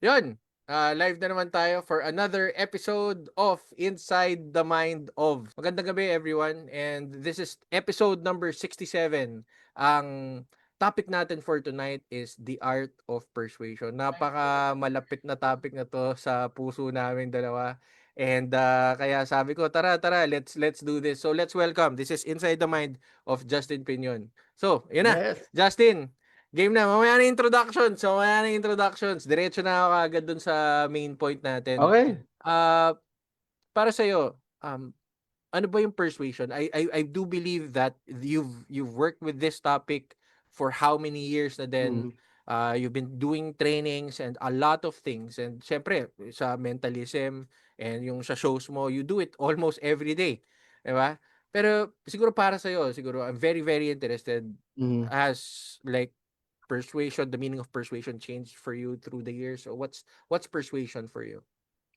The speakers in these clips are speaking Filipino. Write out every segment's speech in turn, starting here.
Yun, live na naman tayo for another episode of Inside the Mind of. Magandang gabi everyone, and this is episode number 67. Ang topic natin for tonight is the art of persuasion. Napaka malapit na topic na to sa puso namin dalawa. And kaya sabi ko, tara, let's do this. So let's welcome. This is Inside the Mind of Justin Pinion. So, yun na. Yes. Justin, game na. Mamaya na introductions. Diretso na ako agad dun sa main point natin. Okay. Para sa'yo, ano ba yung persuasion? I do believe that you've worked with this topic for how many years na din. Mm. You've been doing trainings and a lot of things. And syempre, sa mentalism and yung sa shows mo, you do it almost every day. Diba? Pero siguro para sa'yo, siguro I'm very, very interested Mm. as like persuasion, the meaning of persuasion changed for you through the years. So what's persuasion for you?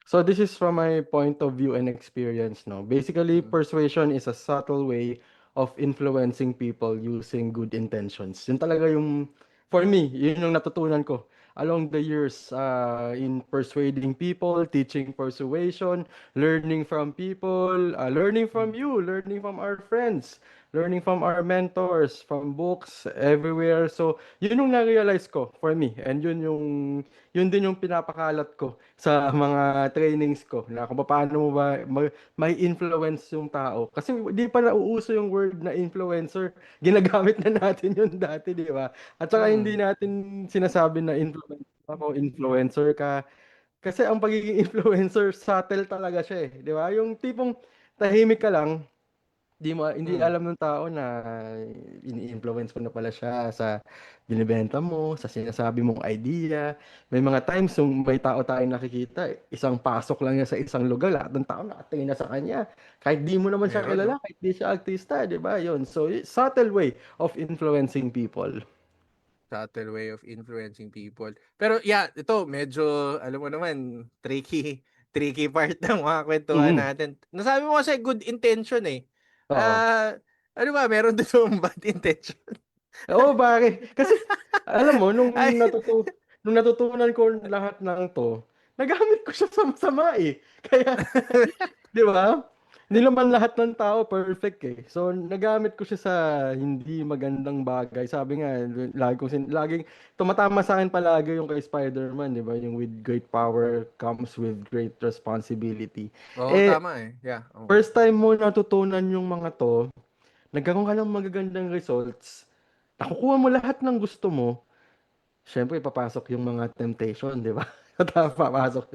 So this is from my point of view and experience, no. Basically, Mm. persuasion is a subtle way of influencing people using good intentions. Yun talaga yung, for me, yun yung natutunan ko along the years in persuading people, teaching persuasion, learning from people, learning from Mm. you, learning from our friends, learning from our mentors, from books, everywhere. So, yun yung na-realize ko for me. And yun din yung pinapakalat ko sa mga trainings ko na kung paano mo ba may influence yung tao. Kasi di pa nauuso yung word na influencer. Ginagamit na natin yun dati, di ba? At saka hindi Mm. natin sinasabi na influencer ka. Kasi ang pagiging influencer, subtle talaga siya eh. Di ba? Yung tipong tahimik ka lang, hindi Mm. alam ng tao na ini-influence mo na pala siya sa binibenta mo, sa sinasabi mong idea. May mga times yung may tao tayong nakikita, isang pasok lang niya sa isang lugar, lahat ng tao nakatingin na sa kanya. Kahit di mo naman siya Meron, no? kilala, kahit di siya artista, di ba? Yun. So, subtle way of influencing people. Subtle way of influencing people. Pero yeah, ito medyo alam mo naman tricky part ng mga kwentuhan Mhm. natin. Nasabi mo kasi good intention eh. Oo. Ano ba meron doon bad intention? Oo, pare. Kasi, alam mo, Ay, nung natutunan ko lahat ng to, nagamit ko siya sa masama eh. Kaya, di ba? Hindi naman lahat ng tao perfect eh. So, nagamit ko siya sa hindi magandang bagay. Sabi nga, laging tumatama sa akin palagi yung kay Spider-Man, di ba? Yung with great power comes with great responsibility. oo, Eh, tama eh. Yeah. Oo. first time mo natutunan yung mga to, nagkaroon ka ng magagandang results, nakukuha mo lahat ng gusto mo, syempre papasok yung mga temptation, di ba? Papasok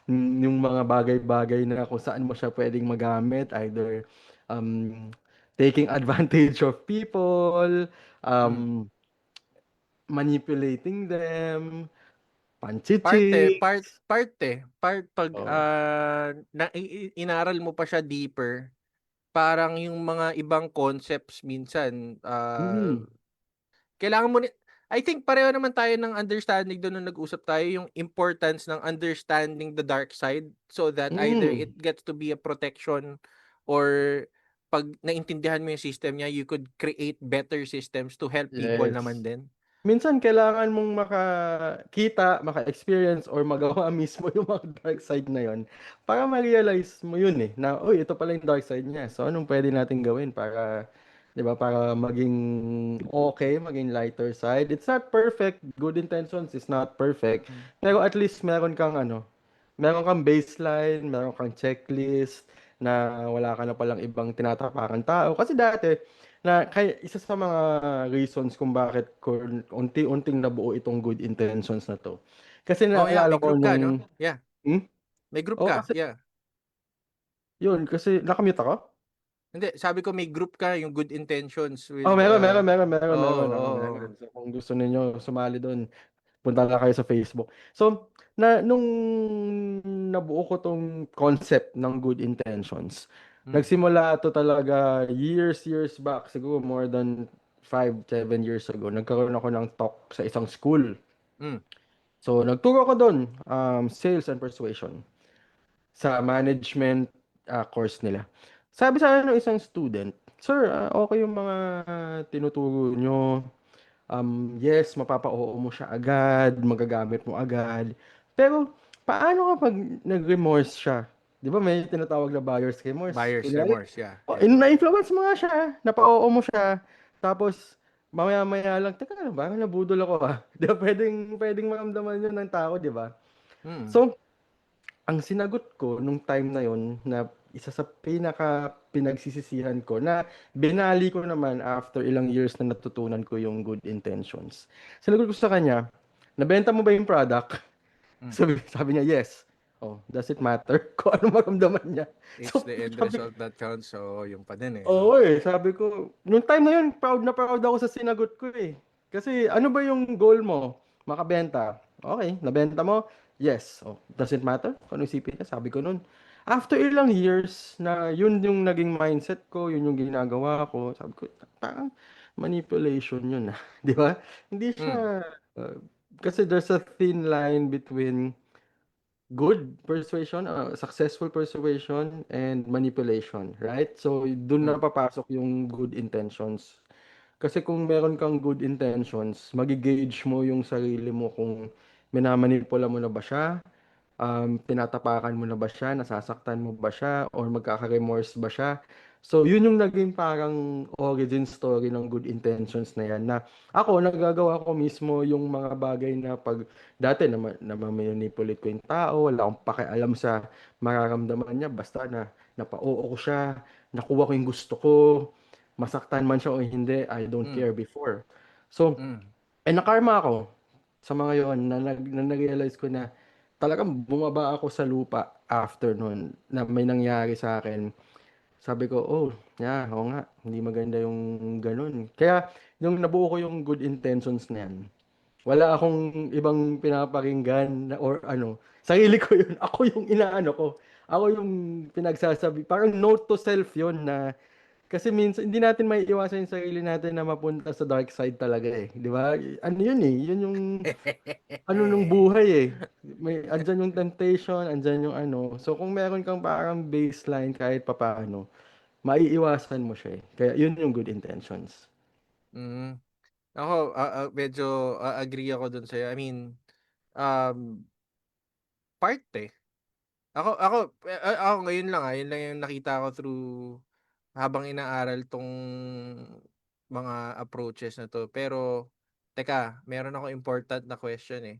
yung mga bagay-bagay na kung saan mo siya pwedeng magamit, either um, taking advantage of people, Mm. um, manipulating them, Parte, panchichicks. part pag Oh. inaral mo pa siya deeper, parang yung mga ibang concepts minsan Mm, kailangan mo I think pareho naman tayo ng understanding doon nung nag-usap tayo yung importance ng understanding the dark side so that either it mm, gets to be a protection or pag naintindihan mo yung system niya, you could create better systems to help people naman yes. din. Minsan kailangan mong makakita, maka-experience or magawa mismo yung mga dark side na yon para ma-realize mo yun eh na uy, ito pala yung dark side niya. So anong pwede natin gawin para 'di ba para maging okay, maging lighter side. It's not perfect. Good intentions is not perfect. Mm. Pero at least meron kang baseline, meron kang checklist na wala ka na palang ibang tinatapakan tao. Kasi dati, kaya isa sa mga reasons kung bakit ko unti-unting nabuo itong good intentions na to. Kasi Oh yeah, naalala may ko group ka, no? nung, Yeah, hmm? may group Oo, ka. kasi, Yeah. yun, kasi nakamute ako. Hindi, sabi ko may group ka, yung good intentions Oh, with meron. So, kung gusto ninyo sumali doon, punta na kayo sa Facebook. So, nung nabuo ko tong concept ng good intentions, Mm. nagsimula to talaga years back, siguro more than 5, 7 years ago. Nagkaroon ako ng talk sa isang school. Mm. So, nagturo ako doon, sales and persuasion sa management course nila. Sabi sa akin ng isang student, Sir, okay yung mga tinuturo nyo. Yes, mapapa-oo mo siya agad, magagamit mo agad. Pero paano kapag nag-remorse siya? Di ba may tinatawag na buyer's remorse? Buyer's Kunyari, remorse, yeah. oh, Yeah. na-influence mo nga siya, napa-oo mo siya, tapos mamaya-maya lang, teka lang, parang nabudol ako ah. Di ba pwedeng maramdaman yun ng tao, di ba? Mm. So, ang sinagot ko nung time na yon na isa sa pinaka pinagsisisihan ko na binali ko naman after ilang years na natutunan ko yung good intentions. Sinagot ko sa kanya, nabenta mo ba yung product? Mm. Sabi niya, yes. Oh, does it matter kung ano maramdaman niya? It's So, the end sabi, result that counts. So, yung pa din eh. oo eh, sabi ko, nung time na yun, proud na proud ako sa sinagot ko eh. Kasi ano ba yung goal mo? Makabenta. Okay, nabenta mo? Yes. Oh, does it matter? Kung ano isipin niya? Sabi ko nun. After ilang years na yun yung naging mindset ko, yun yung ginagawa ko, sabi ko, parang manipulation yun ah. Di ba? Hindi Mm. siya, uh, kasi there's a thin line between good persuasion, successful persuasion, and manipulation, right? So, dun na Mm. papasok yung good intentions. Kasi kung meron kang good intentions, magi-gauge mo yung sarili mo kung minamanipula mo na ba siya, tinatapakan mo na ba siya, nasasaktan mo ba siya, or magkaka-remorse ba siya. So, yun yung naging parang origin story ng good intentions na yan. Na ako, nagagawa ko mismo yung mga bagay na pag dati na manipulate ko yung tao, wala akong pakialam sa mararamdaman niya, basta na napao ko siya, nakuha ko yung gusto ko, masaktan man siya o hindi, I don't Mm. care before. So, Mm. nakarma ako sa mga yon na nag-realize ko na talagang bumaba ako sa lupa after nun na may nangyari sa akin. Sabi ko, oh, yeah, oo nga, hindi maganda yung ganun. Kaya, yung nabuo ko yung good intentions na yan, wala akong ibang pinapakinggan or ano, sarili ko yun. Ako yung inaano ko. Ako yung pinagsasabi. Parang note to self yun na kasi minsan hindi natin maiiwasan yung sarili natin na mapunta sa dark side talaga eh. Di ba? Ano yun eh. Yun yung ano nung buhay eh. Andyan yung temptation, andyan yung ano. So kung meron kang parang baseline kahit papaano, maiiwasan mo siya eh. Kaya yun yung good intentions. Mm. Ako, medyo agree ako dun sa'yo. I mean, um, part eh. Ako ngayon lang yun lang yung nakita ko through habang inaaral tong mga approaches na to. Pero, teka, meron ako important na question eh.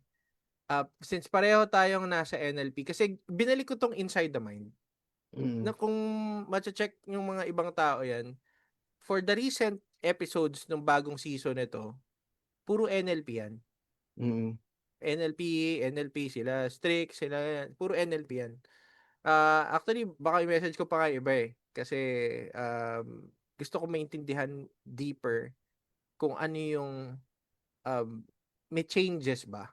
Since pareho tayong nasa NLP, kasi binalik ko tong Inside the Mind, Mm, na kung check yung mga ibang tao yan, for the recent episodes ng bagong season nito, puro NLP yan. mm, NLP, NLP sila, strict sila yan. Puro NLP yan. Actually, baka i-message ko pa kayo iba eh. Kasi gusto ko maintindihan deeper kung ano yung um, may changes ba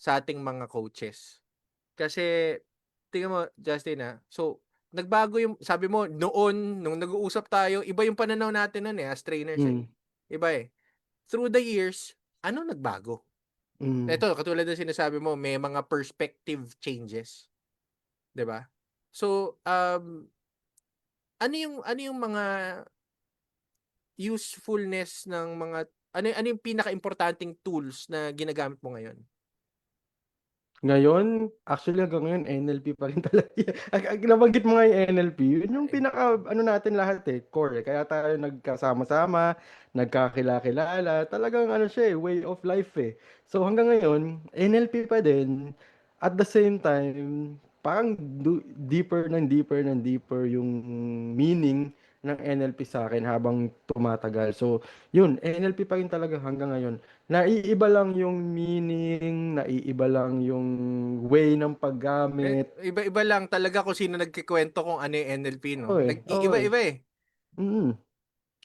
sa ating mga coaches. Kasi, tingnan mo, Justin so, nagbago yung, sabi mo, noon, nung nag-uusap tayo, iba yung pananaw natin nun as trainers eh. mm, Iba eh. Through the years, ano nagbago? mm. Ito, katulad ng sinasabi mo, may mga perspective changes. 'Di ba? So, ano yung mga usefulness ng mga ano yung pinakaimportanteng tools na ginagamit mo ngayon? Ngayon, actually hanggang ngayon NLP pa rin talaga. Nabanggit mo nga yung NLP, yun yung Eh, pinaka ano natin lahat eh, core eh. Kaya tayo nagkasama-sama, nagkakilala, talagang ano siya eh, way of life eh. So hanggang ngayon, NLP pa din. At the same time, parang deeper ng deeper yung meaning ng NLP sa akin habang tumatagal. So, yun, NLP pa rin talaga hanggang ngayon. Naiiba lang yung meaning, naiiba lang yung way ng paggamit. iba-iba lang talaga kung sino nagkikwento kung ano yung NLP, no? Oo eh, oo eh. Nag-iiba-iba eh. Mm.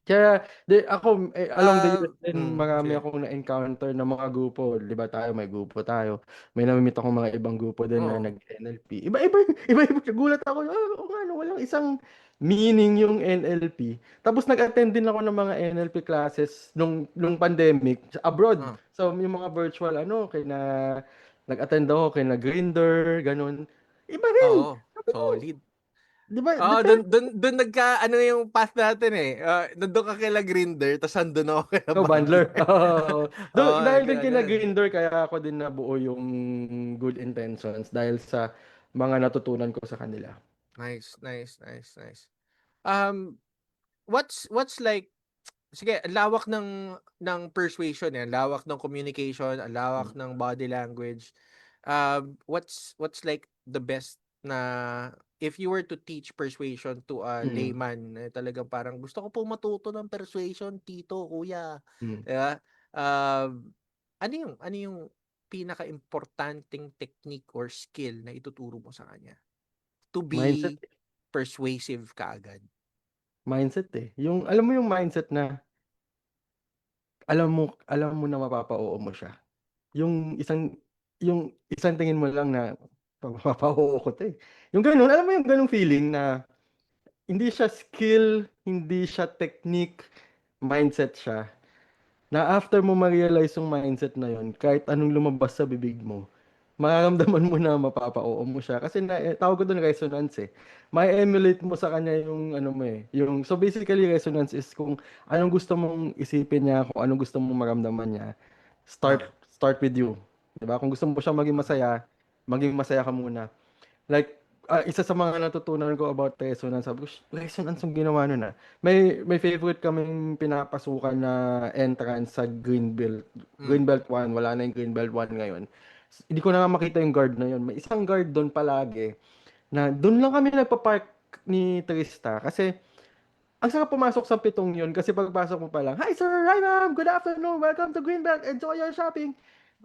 Kaya ako along the years din marami Sige. akong na-encounter na mga grupo, 'di ba tayo may grupo tayo. May namimit akong mga ibang grupo din na Oo. nag-NLP. Iba-iba, iba-iba nagulat ako. Oo nga no, walang isang meaning yung NLP. Tapos nag-attend din ako ng mga NLP classes nung pandemic abroad. Ah, So yung mga virtual ano, nag-attend ako kina Grinder, ganun. Iba rin. oo. Sabi ko, Solid. 'Di ba? Oo, dun nagka ano yung path natin eh. Nandun ka kila Grinder, tapos andun ako kila Ikaw, Bandler. Bundler. Oo. Oo, Dahil din ano kina yun. Grinder, kaya ako din nabuo yung good intentions dahil sa mga natutunan ko sa kanila. Nice, nice, nice, nice. Um, what's like, sige, ang lawak ng persuasion eh, ang lawak ng communication, ang lawak Mm. ng body language. What's like the best na if you were to teach persuasion to a Mm. layman na talagang parang gusto ko po matuto ng persuasion, tito, kuya, Mm. 'di ba? Ano yung pinaka-importanting technique or skill na ituturo mo sa kanya to Mindset. be persuasive kaagad? Mindset eh. Yung, alam mo yung mindset na alam mo na mapapa-oo mo siya. Yung isang tingin mo lang na mapapa-oo ko 'to eh. Yung gano'n, alam mo yung gano'ng feeling na hindi siya skill, hindi siya technique, mindset siya. Na after mo ma-realize yung mindset na yun, kahit anong lumabas sa bibig mo, mararamdaman mo na mapapa-oo mo siya. Kasi tawag ko doon resonance eh. May-emulate mo sa kanya yung ano mo eh. So basically resonance is kung anong gusto mong isipin niya, kung anong gusto mong maramdaman niya. Ah, Start with you. 'Di ba? Kung gusto mo siya ah, maging masaya ka muna. Like, isa sa mga natutunan ko about resonance, sabi ko, resonance yung ginawa nun ah." May favorite kaming pinapasukan na entrance sa Greenbelt. hmm, Greenbelt 1, wala na yung Greenbelt 1 ngayon. Hindi ko na nga makita yung guard na yun. May isang guard doon palagi na doon lang kami nagpa-park ni Trista kasi ang sarap pumasok sa pitong yun kasi pagpasok mo pa lang, "Hi sir, hi ma'am, good afternoon, welcome to Greenbelt, enjoy your shopping."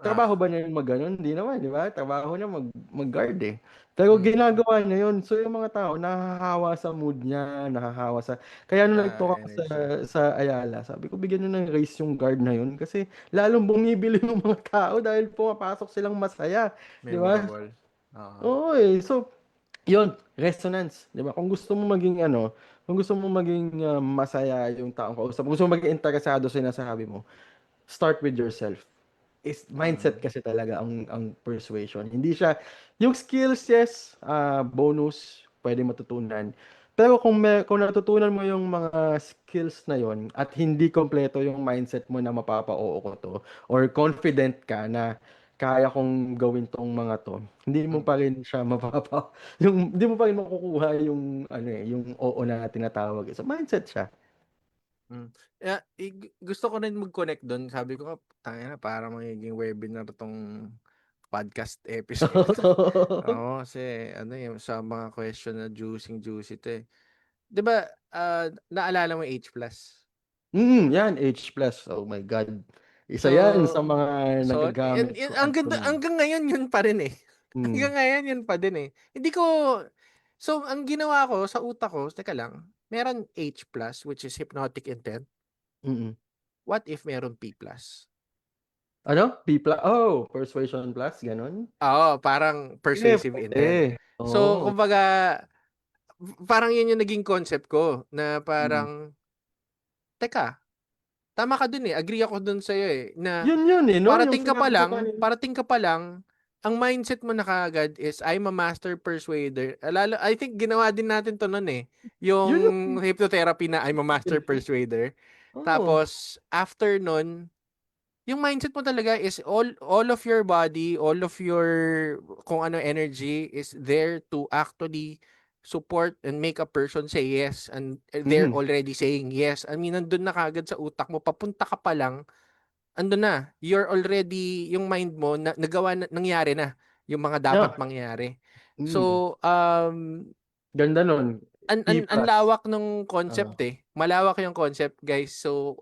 Trabaho ah, ba niya yung mag-ganon? Hindi naman, di ba? Trabaho niya mag-guard eh. Pero mm. ginagawa niya yun. So yung mga tao, nahahawa sa mood niya, nahahawa sa... Kaya nung nag-talk ako sa, Energy. sa Ayala, sabi ko, bigyan nyo ng raise yung guard na yun. Kasi lalong bumibili yung mga tao dahil pumapasok silang masaya. Di ba? Memorable. Oo. Oo eh. So, yun, resonance. Di ba? Kung gusto mo maging ano, kung gusto mo maging masaya yung taong kausap, kung gusto mo maging interesado sa sinasabi mo, start with yourself. Is mindset Mm. kasi talaga ang persuasion. Hindi siya yung skills, yes, bonus, pwede matutunan. Pero kung natutunan mo yung mga skills na yon at hindi kompleto yung mindset mo na mapapa-oo ko to or confident ka na kaya kong gawin tong mga to, hindi mo Mm. pa rin siya hindi mo pa rin makukuha yung ano eh, yung oo na tinatawag. So mindset siya. Hmm. Gusto ko rin mag-connect dun. Sabi ko nga, tangina parang magiging webinar 'tong podcast episode na 'to. Oo, kasi ano, eh, sa mga question na juicy 'to, eh. 'Di ba, naalala mo H+? Yan, H plus. Oh my God. Isa So yan sa mga yan nagagamit ko ang until ganda now. hanggang ngayon yun pa rin, eh. Mm. Hanggang ngayon yun pa din, eh. Hindi ko so ang ginawa ko sa utak ko, teka lang, meron H+, which is hypnotic intent. Mm. What if meron P+? Ano? P plus? Oh, Persuasion plus, ganun? Oo, parang persuasive intent. Pwede. So, Oo. kumbaga, parang yun yung naging concept ko na Mm. parang, teka, tama ka dun eh. Agree ako dun sa'yo eh. Na Yun eh, no? Yung parating ka pa sinabi ko lang, kanina. parating ka pa lang, ang mindset mo na kaagad is I'm a master persuader. Lalo, I think ginawa din natin to nun eh. Yung Yun yung... hypnotherapy na I'm a master persuader. Oo. Tapos, after nun, yung mindset mo talaga is all of your body, all of your kung ano energy is there to actually support and make a person say yes and they're Mm. already saying yes. I mean, nandun na kagad sa utak mo, papunta ka pa lang, andun na. You're already, yung mind mo, nagawa na, nangyari na yung mga dapat Yeah. mangyari. Mm. So, Ganda nun. P ang plus. lawak nung Ah. concept eh. Malawak yung concept, guys. So,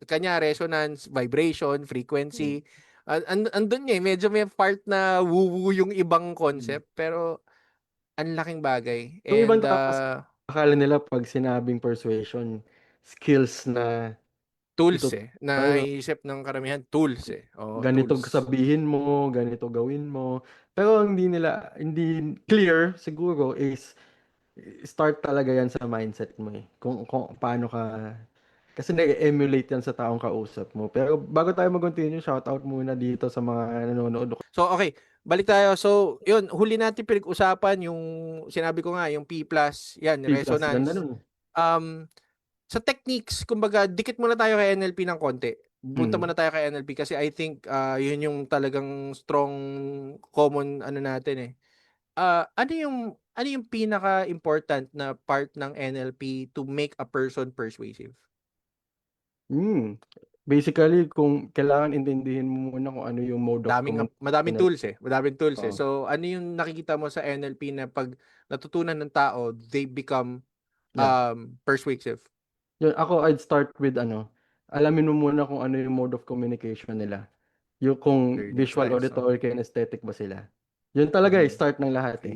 kanya resonance, vibration, Mm. frequency. Andun niya eh. Medyo may part na woo-woo yung ibang Mm. concept. Pero, ang laking bagay. Yung ibang And, tao kasi akala nila pag sinabing persuasion, skills na tools ito, eh. Naisip ng karamihan, tools eh. Oo, ganito tools. sabihin mo, ganito gawin mo. Pero hindi clear siguro is start talaga yan sa mindset mo eh. Kung paano ka, kasi nag-emulate yan sa taong kausap mo. Pero bago tayo mag-continue, shoutout muna dito sa mga nanonood. So, okay. balik tayo. So, yun, huli natin pinag-usapan yung, sinabi ko nga, yung P+, yan, P plus, ganda resonance. nun. Um, sa techniques, kumbaga, dikit muna tayo kay NLP ng konti. Punta Mm. muna tayo kay NLP kasi I think yun yung talagang strong common ano natin eh. Ano yung pinaka-important na part ng NLP to make a person persuasive? Mm. Basically, kung kailangan intindihin mo muna kung ano yung mode of communication Madaming nila. tools eh. Madaming tools eh. Oo. So, ano yung nakikita mo sa NLP na pag natutunan ng tao, they become Yeah. persuasive? Yun, ako, I'd start with alamin mo muna kung ano yung mode of communication nila. Yung kung Learning visual, styles, no? auditory, kinesthetic ba sila. Yun talaga start ng lahat eh.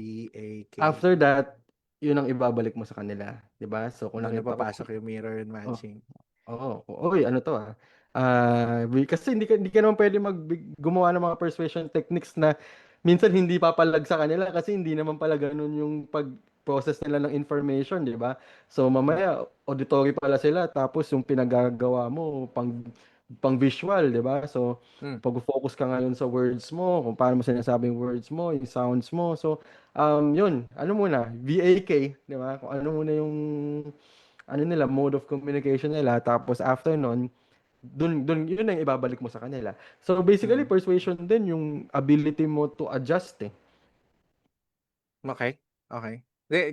After VAK. that, yun ang ibabalik mo sa kanila. 'Di ba? So, kung Doon na nakita mo, papasok yung mirror and oh, matching. oo, oy, ano to kasi hindi ka naman pwede gumawa ng mga persuasion techniques na minsan hindi papalag sa kanila kasi hindi naman pala ganun yung pag-process nila ng information, di ba? So Mm. mamaya auditory pala sila tapos yung pinagagawa mo pang visual, di ba? So Mm. pag-focus ka ngayon sa words mo, kung paano mo sinasabing words mo, yung sounds mo. So yun, ano muna, VAK, di ba? Kung ano muna yung nila, mode of communication nila. Tapos after nun, dun, yun ang ibabalik mo sa kanila. So basically, Mm. persuasion din yung ability mo to adjust eh. Okay. Okay.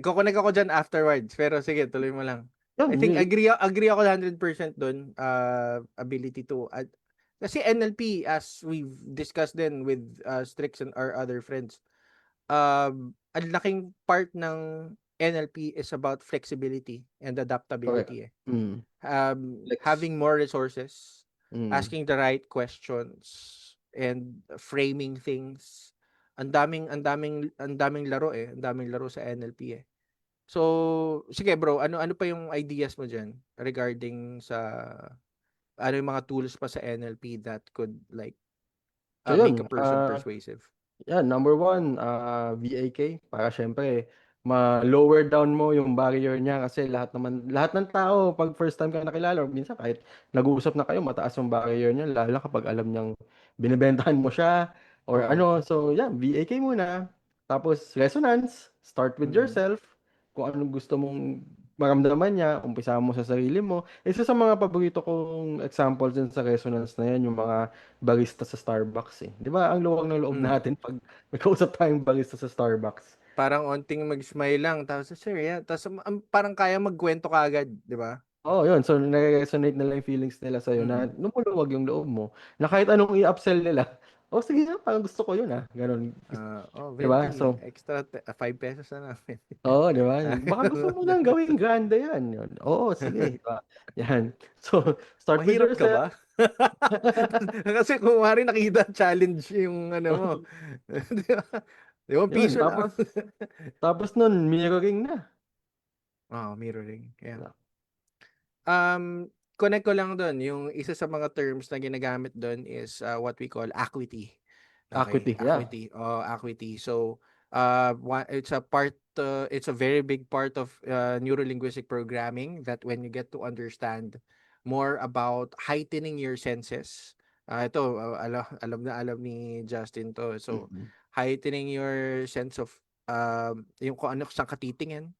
Kukunik ako dyan afterwards. Pero sige, tuloy mo lang. I Yun, think agree ako 100% doon. Ability to kasi NLP, as we've discussed din with Strix and our other friends, ang laking part ng NLP is about flexibility and correct. adaptability eh. Mm. Flex. Having more resources, Mm. asking the right questions, and framing things. Ang daming laro eh. Ang daming laro sa NLP eh. So, sige bro, ano pa yung ideas mo diyan regarding sa ano yung mga tools pa sa NLP that could like So make a yun, person persuasive? yan, number one, VAK, para syempre, ma-lower down mo yung barrier niya kasi lahat ng tao, pag first time ka nakilala, or minsan kahit nag-uusap na kayo, mataas yung barrier niya, lalo na kapag alam niyang binibentahan mo siya, or Oo. ano, so yan, VAK muna. Tapos, resonance, start with Mm. yourself, kung anong gusto mong maramdaman niya, umpisa mo sa sarili mo. Isa sa mga paborito kong examples din sa resonance na yan, yung mga barista sa Starbucks eh. 'Di ba? Ang luwag ng loob Mm. natin pag may kausap tayong barista sa Starbucks. Parang onting mag-smile lang tapos sir, yeah. Tapos parang kaya magkwento kaagad, 'di ba? Oo, yun. So, nare-resonate nila yung feelings nila sa'yo na Mm. lumuluwag yung loob mo. Na kahit anong i-upsell nila, oh, sige nga, parang gusto ko yun Ganon. Di ba? Venti, So, extra 5 pesos na lang. oo, di ba? Baka gusto mo lang gawing grande yan. Yun. Oo, sige. Di ba? Yan. So, start with Mahirap ka yourself. ba? Kasi kung wari nakita challenge yung ano mo. Di ba? Di ba, Yun. piso Tapos, lang. tapos nun, mirroring na. Mirroring. Yeah. Diba? Connect ko lang doon. Yung isa sa mga terms na ginagamit doon is what we call acuity. Okay, Acuity. Yeah. acuity. Acuity. So, it's a very big part of neurolinguistic programming that when you get to understand more about heightening your senses. Ito, alam ni Justin to. So, Mm-hmm. heightening your sense of yung kung ano saan ka titingin.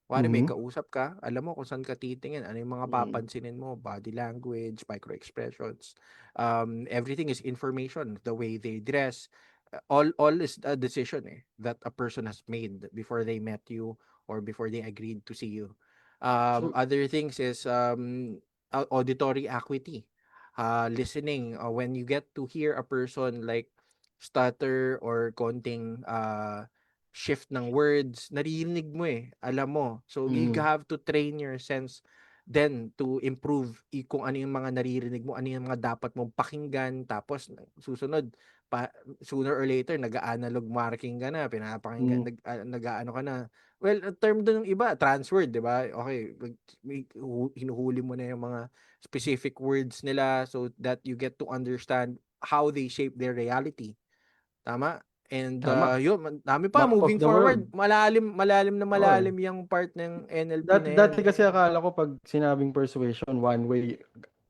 Kuwari may Mm-hmm. kausap ka, alam mo kung saan ka titingin, ano yung mga papansinin mo, body language, micro-expressions. Everything is information, the way they dress. All is a decision that a person has made before they met you or before they agreed to see you. So, Other things is auditory acuity. Listening, when you get to hear a person like stutter or konting shift ng words, naririnig mo alam mo. So you mm, have to train your sense then to improve kung ano yung mga naririnig mo, ano yung mga dapat mong pakinggan, tapos susunod, sooner or later, nag-analog marking ka na, pinapakinggan, mm, nag-ano ka na. Well, term doon ng iba, transword, di ba? Okay, hinuhuli mo na yung mga specific words nila so that you get to understand how they shape their reality. Tama? And tama. yun, dami pa Map of moving the world. forward. Malalim na Oo eh. malalim yung part ng NLP Dati, na yan. dati kasi akala ko pag sinabing persuasion, one way,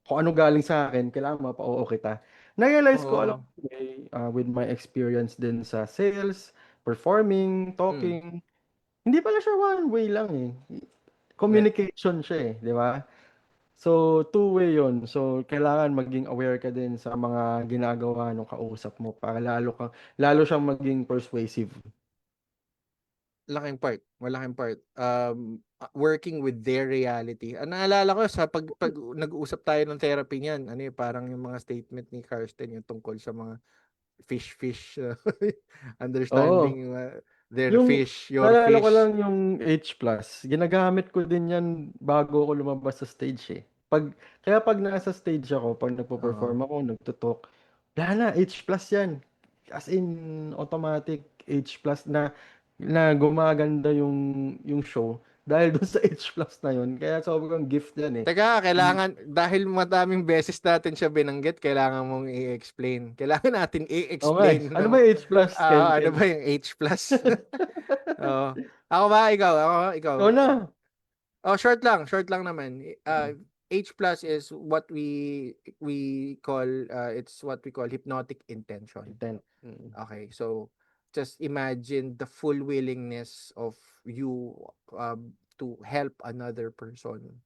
kung ano galing sa akin, kailangan mapauo kita. Na-realize ko along Oo. the way, with my experience din sa sales, performing, Mm. talking, hindi pala siya one way lang eh. Right. Communication siya eh, di ba? So, two-way yun. So, kailangan maging aware ka din sa mga ginagawa ng kausap mo para lalo siyang maging persuasive. Laking part, malaking part. Working with their reality. Naalala ko sa pag nag-uusap tayo ng therapy niyan, ano eh, parang yung mga statement ni Karsten yung tungkol sa mga fish, Oo. understanding their Yung, fish, your naalala ko lang fish. yung H+, ginagamit ko din yan bago ako lumabas sa stage eh. Kaya pag nasa stage ako, pag Oo. nagpo-perform ako, nagtutok, wala na, H+ yan. As in, automatic H+ na gumaganda yung show dahil dun sa H+ na yun. Kaya sobrang gift yan eh. Teka, kailangan, dahil madaming beses natin siya binanggit, kailangan mong i-explain. Kailangan natin Oo nga eh. i-explain, Ano ba no? yung H+, Ken? Ano Ken? ba yung H+? Oo. Ako ba? Ikaw? Ikaw? Ikaw na. Oh, short lang naman. H plus is what we call it's what we call hypnotic intention. Intent. Okay, so just imagine the full willingness of you to help another person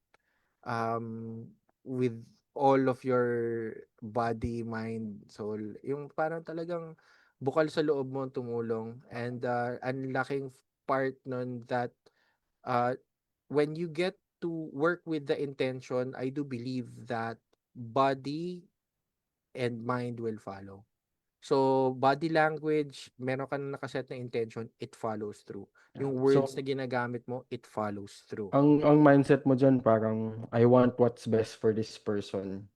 with all of your body, mind, soul. Yung parang talagang bukal sa loob mo tumulong and ang laking part nun that uh, when you get to work with the intention, I do believe that body and mind will follow. So, body language, meron ka na nakaset na intention, it follows through. Yeah. Yung words na So, ginagamit mo, it follows through. ang mindset mo dyan parang I want what's best for this person,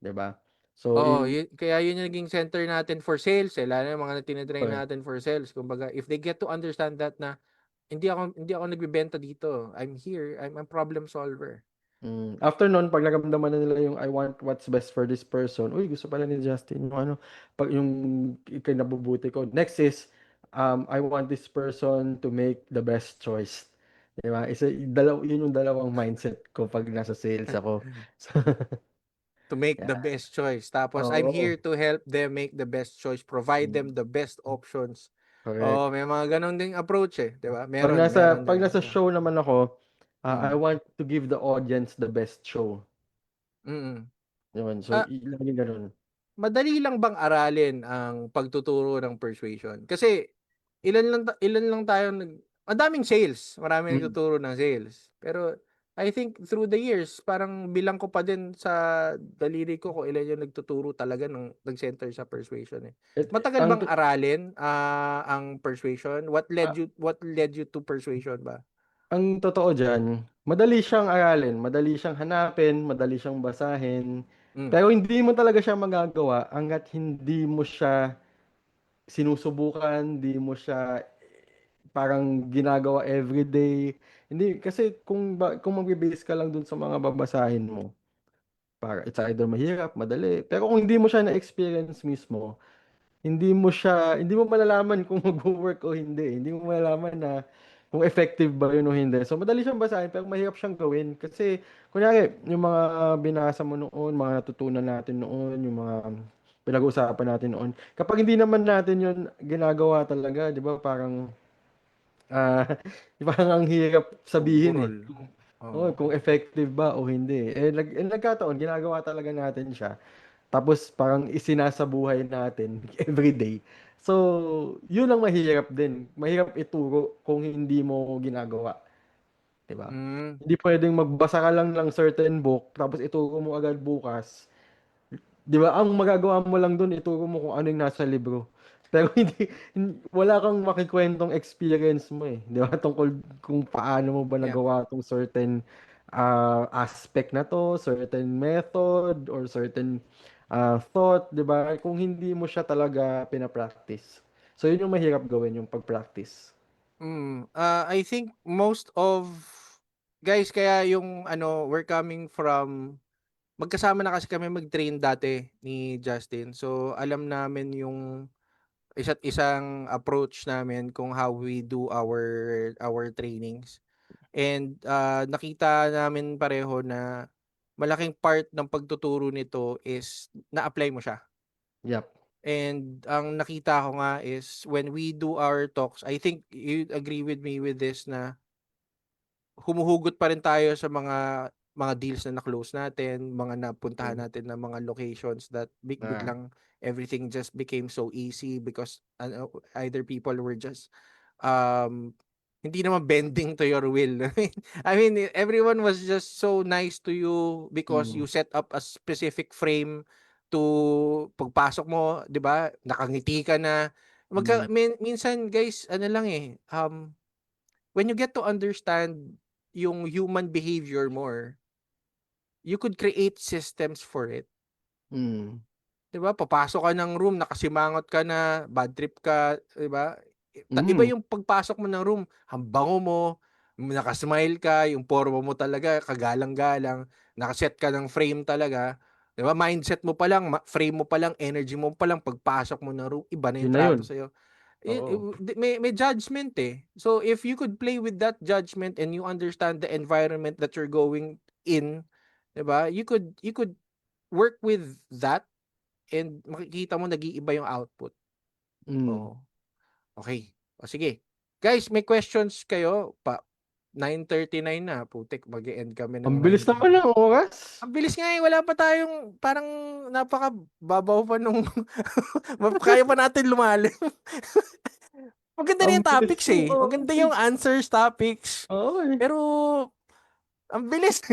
'di ba? So Oo, in kaya yun yung naging center natin for sales. Lalo yung mga tinitrain correct. natin for sales. Kumbaga, if they get to understand that na, hindi ako nagbebenta dito. I'm here. I'm a problem solver. After nun, pag naramdaman na nila yung I want what's best for this person, uy, gusto pala ni Justin yung ano, pag yung ikinabubuti ko. Next is, I want this person to make the best choice. 'Di ba? Yun yung dalawang mindset ko pag nasa sales ako. To make the Yeah. best choice. Tapos, I'm Oo, here to help them make the best choice. Provide them the best options. correct. Oo, may mga ganun ding approach eh. Di ba? Pag Meron pag din. nasa show naman ako, I Mm. want to give the audience the best show. Mm. Yun. So, Ah, laging ganun. madali lang bang aralin ang pagtuturo ng persuasion? Kasi ilan lang tayo ang daming sales, marami Mm. nagtuturo ng sales. Pero I think through the years, parang bilang ko pa din sa daliri ko kung ilan yung nagtuturo talaga ng nag-center sa persuasion eh. Matagal Ang bang aralin ang persuasion? ah, What led you to persuasion ba? ang totoo diyan, madali siyang aralin, madali siyang hanapin, madali siyang basahin. Mm. Pero hindi mo talaga siya magagawa hangga't hindi mo siya sinusubukan, hindi mo siya parang ginagawa everyday. Hindi kasi kung magbe-base ka lang dun sa mga babasahin mo, para it's either mahirap, madali. Pero kung hindi mo siya na-experience mismo, hindi mo malalaman kung magwo-work o hindi. Hindi mo malalaman na kung effective ba yun o hindi. So, madali siyang basahin pero mahirap siyang gawin. Kasi, kunyari, yung mga binasa mo noon, mga natutunan natin noon, yung mga pinag-uusapan natin noon. Kapag hindi naman natin yun ginagawa talaga, di ba, parang, ah, parang ang hirap sabihin eh. Burol. Oh, Oo. kung effective ba o hindi. Nagkataon, ginagawa talaga natin siya. Tapos parang isinasabuhay natin every day. So, yun ang mahirap din. Mahirap ituro kung hindi mo ginagawa, 'di ba? Mm. Hindi pwedeng magbasa ka lang ng certain book tapos ituro mo agad bukas. 'Di ba? Ang magagawa mo lang doon ituro mo kung ano yung nasa libro. Pero wala kang makikwentong experience mo eh. 'Di ba? Tungkol kung paano mo ba Yeah. nagawa tong certain aspect na to, certain method or certain thought, 'di ba? Kung hindi mo siya talaga pinapractice. So yun yung mahirap gawin yung pag-practice. I think most of guys kaya yung ano, we're coming from magkasama na kasi kami mag-train dati ni Justin. So alam namin yung isa't isang approach namin kung how we do our trainings. And nakita namin pareho na malaking part ng pagtuturo nito is na-apply mo siya. Yep. And ang nakita ko nga is when we do our talks, I think you agree with me with this na humuhugot pa rin tayo sa mga deals na na-close natin, mga napuntahan Mm. natin na mga locations that Na. biglang everything just became so easy because either people were just um hindi naman bending to your will. I mean, everyone was just so nice to you because Mm. you set up a specific frame to pagpasok mo, 'di ba? Nakangiti ka na. Mm. Minsan guys, ano lang when you get to understand yung human behavior more, you could create systems for it. Mm. 'Di ba? Papasok ka ng room, nakasimangot ka na, bad trip ka, 'di ba? Iba Mm. yung pagpasok mo ng room, ang bango mo, nakasmile ka, yung forma mo talaga kagalang-galang, nakaset ka ng frame talaga. 'Di ba? Mindset mo pa lang, frame mo pa lang, energy mo pa lang pagpasok mo ng room, iba na Yun yung na yun. trato sa Oo. may judgment eh. So if you could play with that judgment and you understand the environment that you're going in, 'di ba? You could work with that and makikita mo nag-iiba yung output. Mm. Oo. Okay. O sige. Guys, may questions kayo? 9:39 na. Putik, mag-e-end kami Ang ng bilis 9. naman ng oras. Ang bilis nga eh. Wala pa tayong parang napaka-babaw pa nung kaya pa natin lumalim. Maganda na Ang yung bilis topics ng eh. Maganda yung oras. answers topics. Oo eh. Pero ang bilis.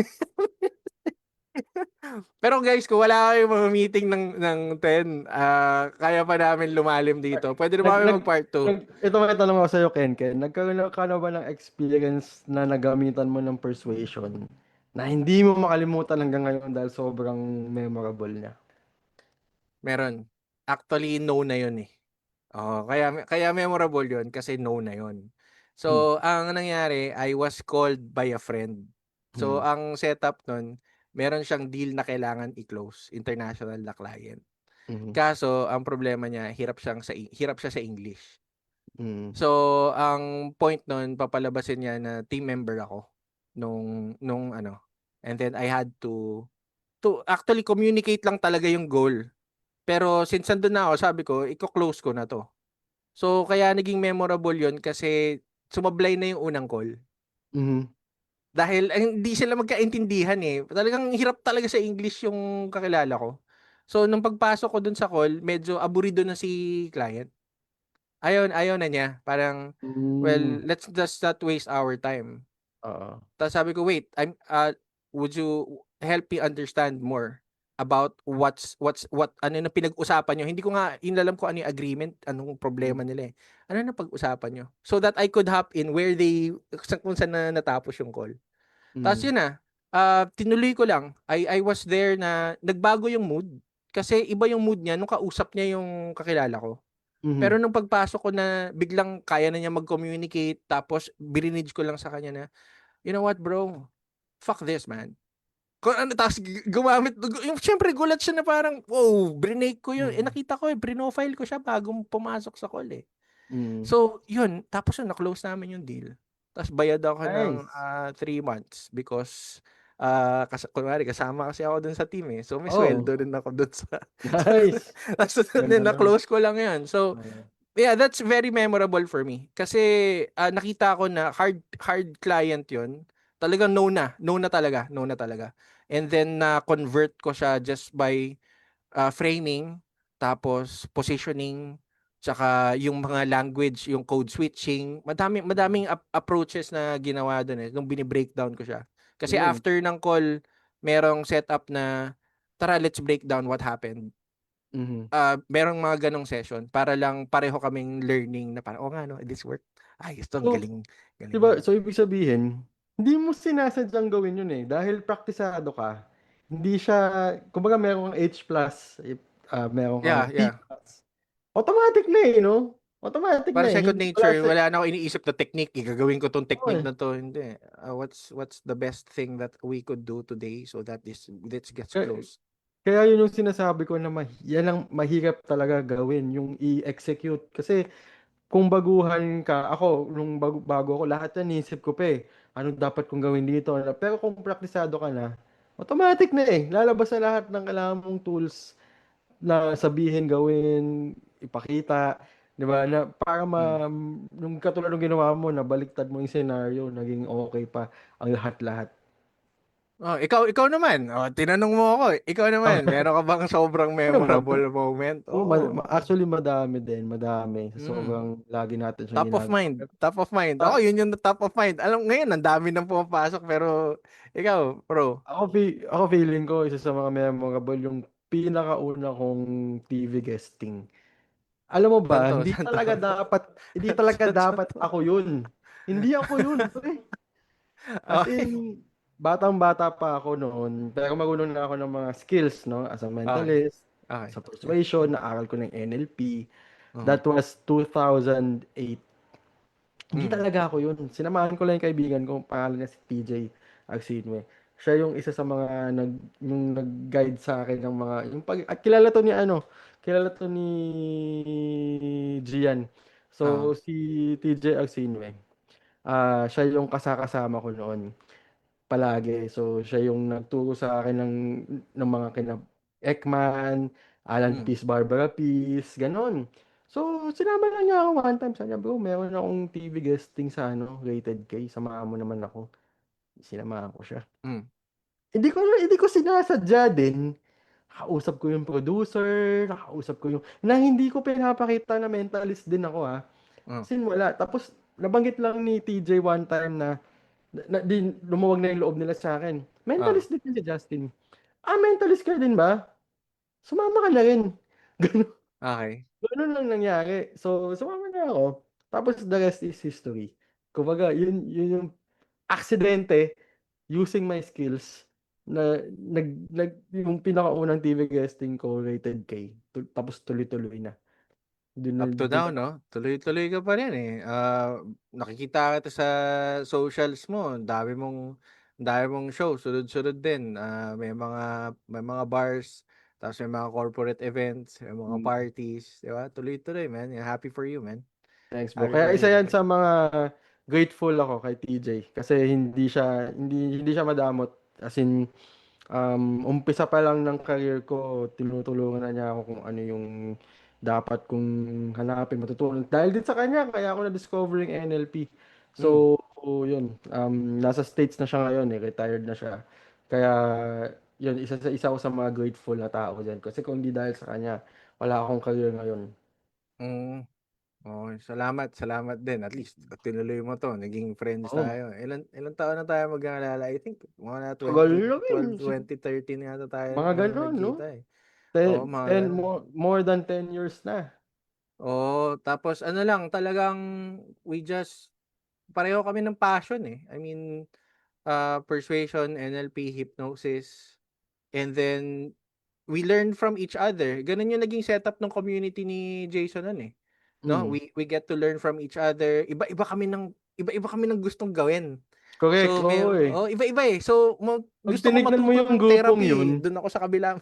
Pero guys, kung wala kayong mga meeting ng 10, kaya pa namin lumalim dito. Pwede na Nag, ba kami nag, mag part 2? ito may tanong ako sa'yo, Ken. Nagkaroon ka na ba ng experience na nagamitan mo ng persuasion na hindi mo makalimutan hanggang ngayon dahil sobrang memorable niya? Meron. Actually, no na yun eh. Oo, kaya memorable yun kasi no na yun. Hmm. So, ang nangyari, I was called by a friend. So, Hmm. ang setup nun, meron siyang deal na kailangan i-close, international na client. Hmm. Kaso, ang problema niya, hirap siya sa English. Hmm. So, ang point nun, papalabasin niya na team member ako nung ano. And then I had to actually communicate lang talaga yung goal. Pero since nandun na ako, sabi ko, i-close ko na to. So, kaya naging memorable yun kasi sumablay na yung unang call. Hmm. Dahil hindi sila magkaintindihan eh. Talagang hirap talaga sa English yung kakilala ko. So, nung pagpasok ko dun sa call, medyo aburido na si client. Ayaw na niya. Parang, well, Hmm. let's just not waste our time. Oo. Tapos sabi ko, wait, would you help me understand more about what ano na pinag-usapan nyo? Hindi ko nga inalam ko ano yung agreement, anong problema Hmm. nila eh. Ano na pag-usapan nyo? So that I could hop in kung saan na natapos yung call. Tapos Hmm. yun na, tinuloy ko lang. I was there na nagbago yung mood. Kasi iba yung mood niya nung kausap niya yung kakilala ko. Hmm. Pero nung pagpasok ko na biglang kaya na niya mag-communicate tapos birinidge ko lang sa kanya na, you know what bro, fuck this man. Kung ano, tapos gumamit, yung syempre gulat siya na parang, wow, brinake ko yun. Eh Hmm. nakita ko profile ko siya bago pumasok sa call eh. Hmm. So, yun. Tapos yun, na-close namin yung deal. Tapos bayad ako ng Nice. 3 months because kunwari kasama kasi ako dun sa team eh. So, may Oh, sweldo din ako dun nice. Tapos Ganda nun. na-close ko lang yun. So, Oo. yeah, that's very memorable for me. Kasi nakita ko na hard client yun. Talagang no na talaga, no na talaga. And then na-convert ko siya just by framing, tapos positioning, tsaka yung mga language, yung code switching, madaming approaches na ginawa doon nung bini-breakdown ko siya. Kasi Yun. after ng call, merong setup na tara let's break down what happened. Mhm. Merong mga ganong session para lang pareho kaming learning na parang, oh nga no, this work. Ay, ito ang So, galing, galing diba, niya. so ibig sabihin, hindi mo sinasadyang gawin yun eh. Dahil praktisado ka, hindi siya, kumbaga meron kang H plus, meron kang Yeah, T yeah. plus. Automatic na eh, no? Automatic Para na eh. second Hindi wala nature, sa, wala na ako iniisip na technique. Gagawin ko tong oo technique eh. na to. Hindi. What's the best thing that we could do today so that this gets Kaya, closed? kaya yun yung sinasabi ko na yan ang mahirap talaga gawin, yung i-execute. Kasi kung baguhan ka, ako, nung bago ako, lahat yan, inisip ko pa eh. Ano dapat kong gawin dito? Pero kung praktisado ka na, automatic na eh. Lalabas na lahat ng kailangan mong tools na sabihin, gawin, ipakita, 'di ba? Na para Mm. nung katulad ng ginawa mo, na baliktad mo yung scenario, naging okay pa ang lahat-lahat. Oh, ikaw naman. Oh, tinanong mo ako. Ikaw naman, meron ka bang sobrang Ano ba? memorable moment? Oo, Oo. actually madami din, madami. Mm. Sobrang lagi natin siyang Top of ginagawa. mind. Top of mind. Ako, Ta- yun yung top of mind. Alam, ngayon, ang dami nang pumapasok, pero ikaw, bro. ako feeling ko isa sa mga memorable yung pinakauna kong TV guesting. Alam mo ba, Santo, santo. hindi talaga dapat Santo. ako yun. Hindi ako yun, pre. As Okay. in, batang-bata pa ako noon, pero marunong na ako ng mga skills, no? As a Okay. mentalist, Okay. sa persuasion, naaral ko ng NLP. Uh-huh. That was 2008. Hindi Mm. talaga ako yun. Sinamahan ko lang yung kaibigan ko, pangalan niya si TJ Agsinwe. Siya yung isa sa mga yung nag-guide sa akin ng mga, yung at kilala to ni kilala to ni Gian. Uh-huh. So, si TJ Agsinwe, siya yung kasakasama ko noon palagi. So, siya yung nagturo sa akin ng mga Ekman, Alan Mm. Peace, Barbara Peace, ganon. So, sinama lang niya ako one time. Sabi niya, bro, meron akong TV guesting sa Rated K. Samahan mo naman ako. Sinamahan ko siya. Mm. Hindi ko sinasadya din. Nakausap ko yung producer, nakausap ko yung, na hindi ko pinapakita na mentalist din ako, ha. Uh. Sin wala. Tapos, nabanggit lang ni TJ one time na lumuwag na yung loob nila sa akin. Uh. Mentalist din si Justin. Mentalist ka din ba? Sumama ka na rin. Ganun, Okay. ganun lang nangyari. So, sumama na ako. Tapos, the rest is history. Kumbaga, yun yung aksidente using my skills na yung pinakaunang TV guesting ko rated K. Tapos tuloy-tuloy na. Up to Dun now, na. no? Tuloy-tuloy ka pa rin eh. Nakikita kita sa socials mo. Ang dami mong show. Sunod-sunod din. May mga bars. Tapos may mga corporate events. May mga Mm. parties. Di ba? Tuloy-tuloy, man. Happy for you, man. Thanks, bro. Happy for Kaya isa you. yan sa mga grateful ako kay TJ kasi hindi siya madamot. As in, umpisa pa lang ng career ko, tinutulungan na niya ako kung ano yung dapat kong hanapin, matutunan. Dahil din sa kanya, kaya ako na-discover yung NLP. Mm. So, yun, nasa States na siya ngayon, retired na siya. Kaya, yun, isa ako sa mga grateful na tao dyan. Kasi kung hindi dahil sa kanya, wala akong career ngayon. Mm. Okay. Salamat din. At least, tinuloy mo to. Naging friends Oo, tayo. Ilan taon na tayo mag-aalala? I think, mga tagal 20, na rin. 12, 2013 yata tayo Mga nung ganon, no? nagkita eh. Oo, mga ganun. More than 10 years na. Oo, tapos ano lang, talagang pareho kami ng passion eh. I mean, persuasion, NLP, hypnosis, and then we learn from each other. Ganun yung naging setup ng community ni Jason nun eh. No, Mm. we get to learn from each other. Iba-iba kami ng gustong gawin. Correct, So oo eh. iba-iba eh. So Pag gusto ko tinignan mo matuto yung ng grupong therapy, yun, doon ako sa kabilang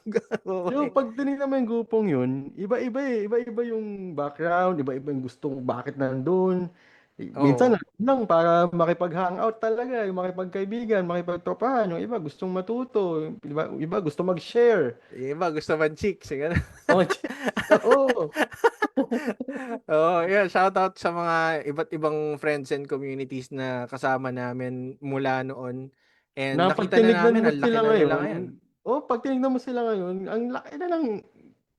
oo yung eh. pag tinignan mo yung grupong yun, iba-iba eh. Iba-iba yung background, iba-iba yung gustong bakit nandun. Minsan Oo. lang para makipag-hangout talaga, yung makipagkaibigan, makipagtropahan. Yung iba gustong matuto, yung iba gusto mag-share. Yung iba gusto man chicks, eh, ganun. Oh, oo. Oo, yeah, shout out sa mga iba't ibang friends and communities na kasama namin mula noon. And Na pag nakita na tinignan namin, mo ang laki sila na nila ngayon, ngayon. pag tinignan mo sila ngayon, ang laki na lang,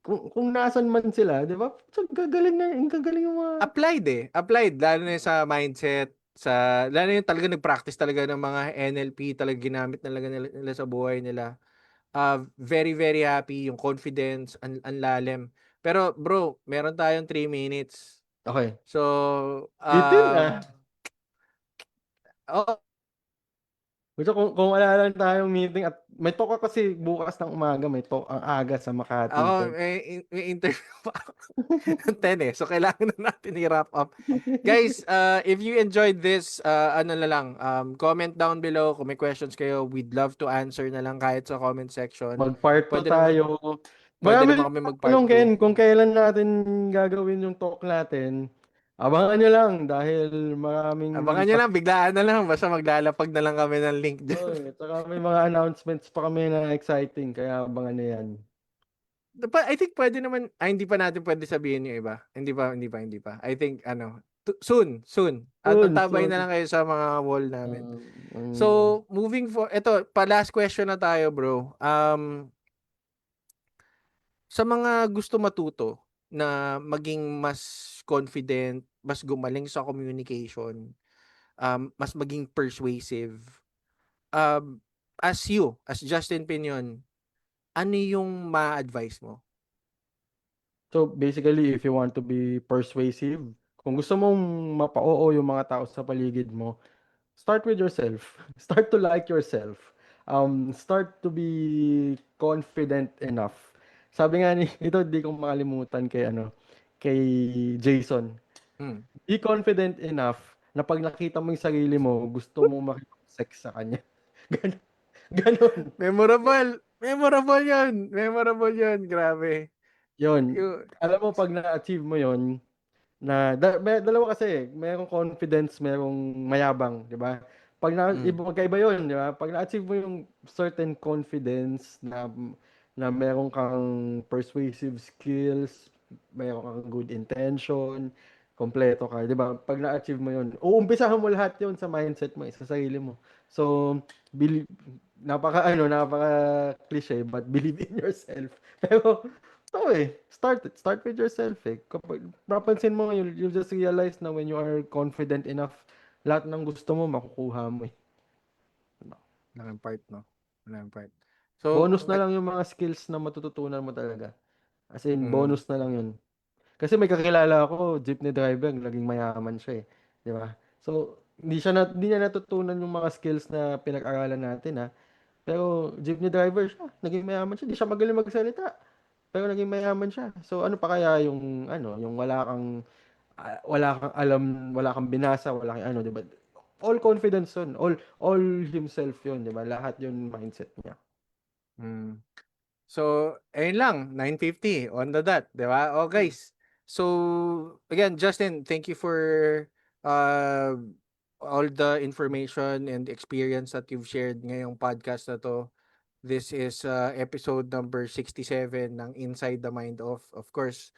kung nasan man sila, di ba? So, gagaling yung mga, Applied eh. Applied. Lalo na sa mindset, lalo yung talaga nag-practice talaga ng mga NLP, talaga ginamit talaga nila sa buhay nila. Very, very happy. Yung confidence, ang lalim. Pero bro, meron tayong 3 minutes. okay, So, bitin ah. oh, Gusto kung wala lang tayong meeting at may talk ako kasi bukas ng umaga, may talk ang aga sa Makati. ako, So, may interview pa ako ng 10 eh. So, kailangan na natin i-wrap up. Guys, if you enjoyed this, ano na lang, comment down below kung may questions kayo. We'd love to answer na lang kahit sa comment section. mag-part 2 Pwede naman, tayo. pwede Marami naman rin kami mag-part tanong, Ken, 2. kung kailan natin gagawin yung talk natin. Abangan nyo lang dahil maraming Abangan nyo lang, biglaan na lang. Basta maglalapag na lang kami ng link dyan. tsaka may mga announcements pa kami na exciting, kaya abangan nyo yan. I think pwede naman, hindi pa natin pwede sabihin yung iba. Hindi pa. I think, soon. At Soon, antabay na soon. lang kayo sa mga wall namin. Um, So, um, eto, last question na tayo, bro. Sa mga gusto matuto na maging mas confident, mas gumaling sa communication, mas maging persuasive, um, as Justin Pinion, ano yung ma-advise mo? so basically, if you want to be persuasive, kung gusto mong mapa-oo yung mga tao sa paligid mo, start with yourself. Start to like yourself. Start to be confident enough. Sabi nga ni, ito di ko makalimutan kay Jason. Hmm. Be confident enough na pag nakita mo yung sarili mo, gusto mo makipag-sex sa kanya. Ganon. Ganon. Memorable yun. Grabe. Yun. Yung, Alam mo, pag na-achieve mo yun, dalawa kasi, merong confidence, merong mayabang, di ba? mm, Magkaiba yun, di ba? Pag na-achieve mo yung certain confidence na meron kang persuasive skills, meron kang good intention, kompleto ka, di ba? Pag na-achieve mo yun, uumpisahan mo lahat yun sa mindset mo, sa sarili mo. So, believe, napaka cliche, but believe in yourself. Pero, start with yourself eh. Kapag mapapansin mo, you'll just realize na when you are confident enough, lahat ng gusto mo, makukuha mo eh. laking part, no? Laking part. So, Bonus na lang yung mga skills na matututunan mo talaga. As in, mm, bonus na lang yun. Kasi may kakilala ako, jeepney driver, naging mayaman siya eh. Di ba? So, hindi niya natutunan yung mga skills na pinag-aralan natin ha. Pero jeepney driver siya, naging mayaman siya. Hindi siya magaling magsalita. Pero naging mayaman siya. So, ano pa kaya yung wala kang alam, wala kang binasa, wala kang ano, 'di ba? All confidence yun, all himself yun, 'di ba? Lahat yun mindset niya. mm. So, ayun lang, 9:50 on the dot, 'di ba? Oh, guys. So, again, Justin, thank you for uh, all the information and experience that you've shared ngayong podcast na to. This is episode number 67 ng Inside the Mind of course,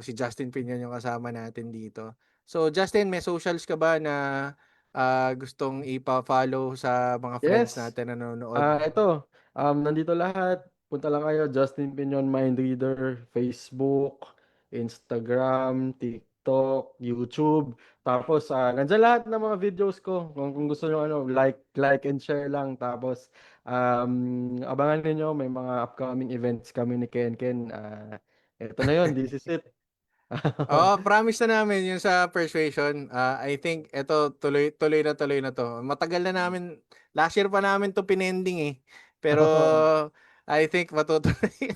si Justin Pinion yung kasama natin dito. So, Justin, may socials ka ba na gustong ipa-follow sa mga friends Yes. natin na nanonood? Ito, nandito lahat. Punta lang kayo, Justin Pinion Mindreader, Facebook, Instagram, TikTok, YouTube. Tapos, nandyan lahat ng mga videos ko. Kung gusto nyo, like and share lang. Tapos, abangan niyo may mga upcoming events kami ni Ken Ken. Ito na yon, this is it. Oo, promise na namin yung sa persuasion. I think eto tuloy na 'to. Matagal na namin, last year pa namin 'to pinending eh. Pero I think matutuloy.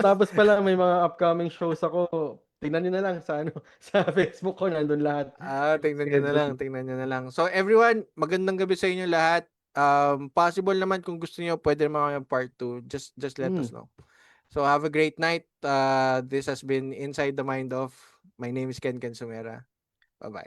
Tapos pala may mga upcoming shows ako. Tingnan niyo na lang sa sa Facebook ko nandun lahat. Schedule. Tingnan niyo na lang. So everyone, magandang gabi sa inyo lahat. Possible naman kung gusto niyo, pwede naman kayong part 2. Just let Hmm. us know. So have a great night. This has been Inside the Mind of. My name is Ken Ken Sumera. Bye-bye.